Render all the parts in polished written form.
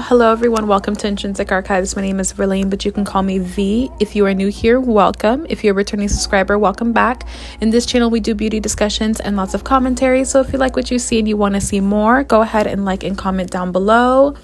Hello everyone, welcome to Intrinsic Archives. My name is Verlaine, but you can call me V. If you are new here, welcome. If you're a returning subscriber, welcome back. In this channel, we do beauty discussions and lots of commentary. So if you like what you see and you want to see more, go ahead and like and comment down below.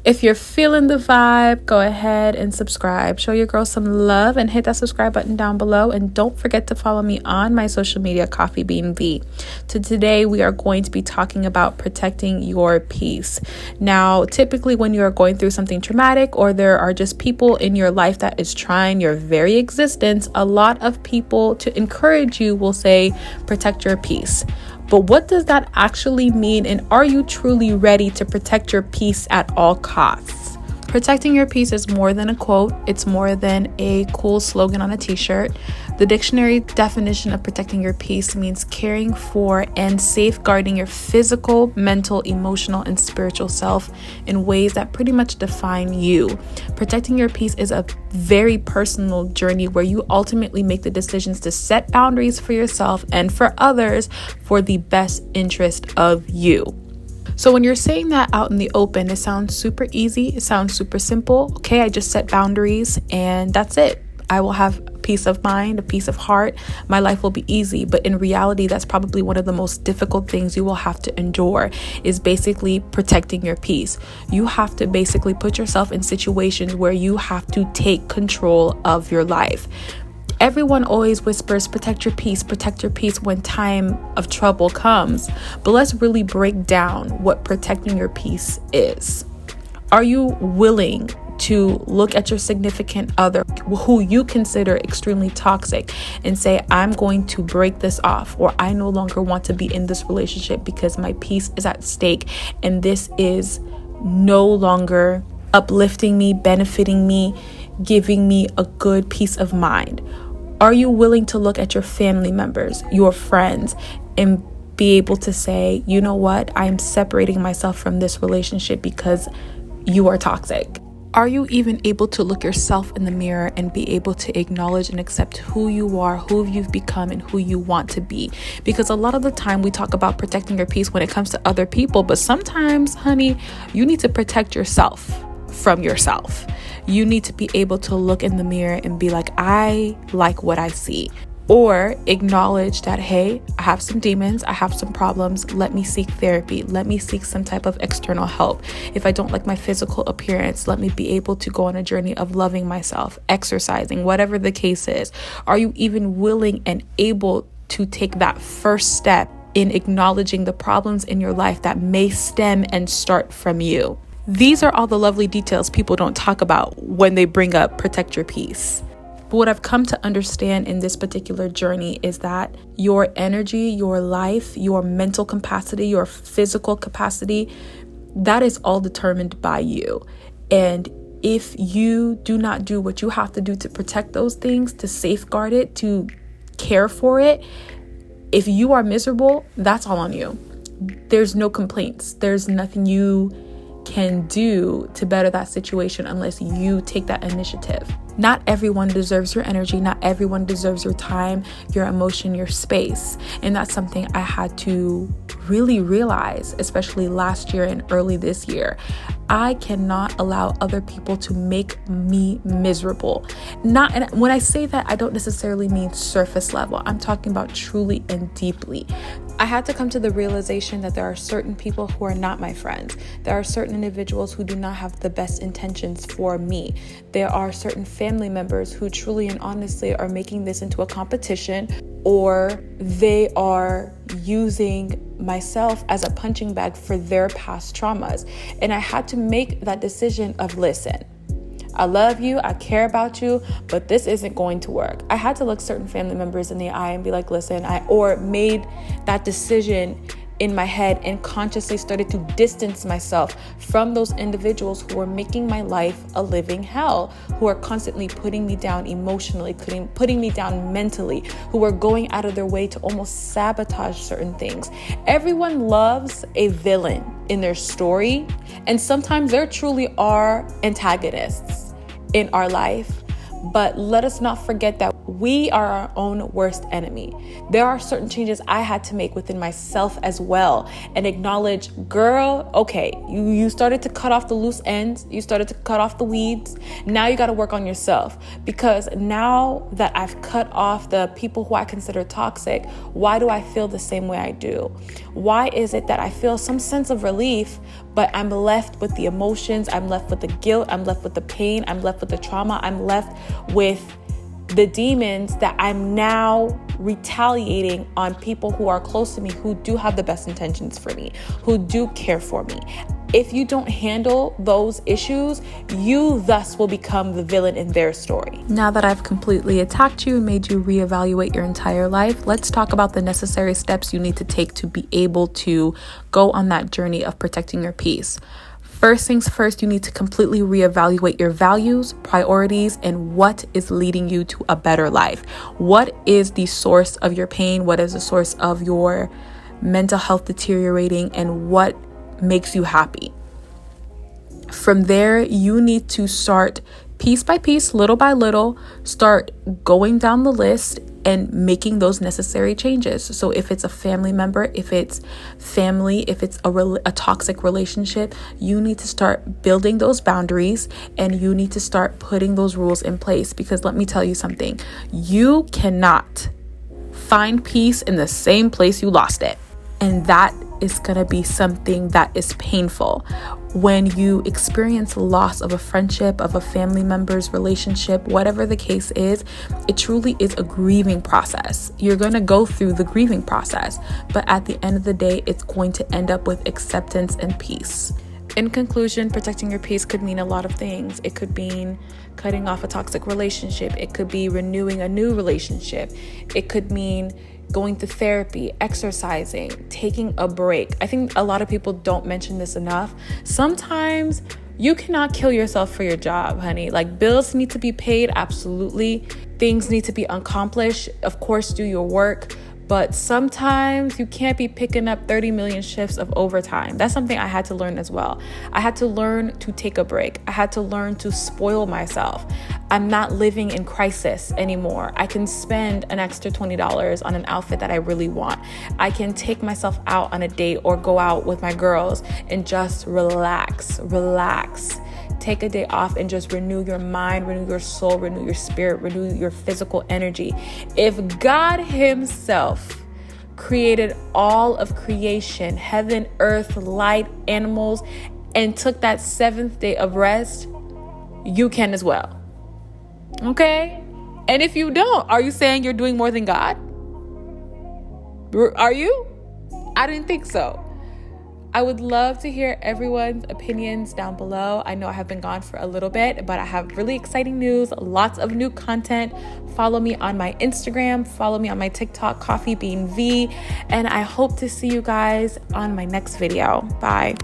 If you're feeling the vibe, go ahead and subscribe. Show your girl some love and hit that subscribe button down below. And don't forget to follow me on my social media, CoffeebeanVee. Today, we are going to be talking about protecting your peace. Now, typically when you are going through something traumatic or there are just people in your life that is trying your very existence, a lot of people to encourage you will say, protect your peace. But what does that actually mean? And are you truly ready to protect your peace at all costs? Protecting your peace is more than a quote. It's more than a cool slogan on a t-shirt. The dictionary definition of protecting your peace means caring for and safeguarding your physical, mental, emotional, and spiritual self in ways that pretty much define you. Protecting your peace is a very personal journey where you ultimately make the decisions to set boundaries for yourself and for others for the best interest of you. So when you're saying that out in the open, it sounds super easy. It sounds super simple. Okay, I just set boundaries and that's it. I will have peace of mind, a peace of heart. My life will be easy. But in reality, that's probably one of the most difficult things you will have to endure is basically protecting your peace. You have to basically put yourself in situations where you have to take control of your life. Everyone always whispers, protect your peace when time of trouble comes. But let's really break down what protecting your peace is. Are you willing to look at your significant other who you consider extremely toxic and say, I'm going to break this off, or I no longer want to be in this relationship because my peace is at stake and this is no longer uplifting me, benefiting me, giving me a good peace of mind? Are you willing to look at your family members, your friends, and be able to say, you know what, I'm separating myself from this relationship because you are toxic? Are you even able to look yourself in the mirror and be able to acknowledge and accept who you are, who you've become, and who you want to be? Because a lot of the time we talk about protecting your peace when it comes to other people, but sometimes, honey, you need to protect yourself from yourself. You need to be able to look in the mirror and be like, I like what I see. Or acknowledge that, hey, I have some demons, I have some problems, let me seek therapy, let me seek some type of external help. If I don't like my physical appearance, let me be able to go on a journey of loving myself, exercising, whatever the case is. Are you even willing and able to take that first step in acknowledging the problems in your life that may stem and start from you? These are all the lovely details people don't talk about when they bring up protect your peace. But what I've come to understand in this particular journey is that your energy, your life, your mental capacity, your physical capacity, that is all determined by you. And if you do not do what you have to do to protect those things, to safeguard it, to care for it, if you are miserable, that's all on you. There's no complaints. There's nothing you can do to better that situation unless you take that initiative. Not everyone deserves your energy. Not everyone deserves your time, your emotion, your space. And that's something I had to really realize, especially last year and early this year. I cannot allow other people to make me miserable. And when I say that, I don't necessarily mean surface level. I'm talking about truly and deeply. I had to come to the realization that there are certain people who are not my friends. There are certain individuals who do not have the best intentions for me. There are certain family members who truly and honestly are making this into a competition, or they are using myself as a punching bag for their past traumas. And I had to make that decision of, listen, I love you, I care about you, but this isn't going to work. I had to look certain family members in the eye and be like, listen, or made that decision in my head and consciously started to distance myself from those individuals who are making my life a living hell, who are constantly putting me down emotionally, putting me down mentally, who are going out of their way to almost sabotage certain things. Everyone loves a villain in their story, and sometimes there truly are antagonists in our life. But let us not forget that We are our own worst enemy. There are certain changes I had to make within myself as well, and acknowledge, girl, okay, you started to cut off the loose ends. You started to cut off the weeds. Now you got to work on yourself, because now that I've cut off the people who I consider toxic, why do I feel the same way I do? Why is it that I feel some sense of relief, but I'm left with the emotions, I'm left with the guilt, I'm left with the pain, I'm left with the trauma, I'm left with the demons that I'm now retaliating on people who are close to me, who do have the best intentions for me, who do care for me. If you don't handle those issues, you thus will become the villain in their story. Now that I've completely attacked you and made you reevaluate your entire life, let's talk about the necessary steps you need to take to be able to go on that journey of protecting your peace. First things first, you need to completely reevaluate your values, priorities, and what is leading you to a better life. What is the source of your pain? What is the source of your mental health deteriorating? And what makes you happy? From there, you need to start piece by piece, little by little, start going down the list and making those necessary changes. So if it's a family member, if it's family, if it's a toxic relationship, you need to start building those boundaries and you need to start putting those rules in place. Because let me tell you something, you cannot find peace in the same place you lost it. And that is going to be something that is painful. When you experience loss of a friendship, of a family member's relationship, whatever the case is, it truly is a grieving process. You're going to go through the grieving process, but at the end of the day, it's going to end up with acceptance and peace. In conclusion, protecting your peace could mean a lot of things. It could mean cutting off a toxic relationship. It could be renewing a new relationship. It could mean going to therapy, exercising, taking a break. I think a lot of people don't mention this enough. Sometimes you cannot kill yourself for your job, honey. Like, bills need to be paid, absolutely. Things need to be accomplished. Of course, do your work. But sometimes you can't be picking up 30 million shifts of overtime. That's something I had to learn as well. I had to learn to take a break. I had to learn to spoil myself. I'm not living in crisis anymore. I can spend an extra $20 on an outfit that I really want. I can take myself out on a date or go out with my girls and just relax. Take a day off and just renew your mind, renew your soul, renew your spirit, renew your physical energy. If God Himself created all of creation, heaven, earth, light, animals, and took that seventh day of rest, you can as well. Okay? And if you don't, are you saying you're doing more than God? Are you? I didn't think so. I would love to hear everyone's opinions down below. I know I have been gone for a little bit, but I have really exciting news, lots of new content. Follow me on my Instagram, follow me on my TikTok, CoffeebeanVee, and I hope to see you guys on my next video. Bye.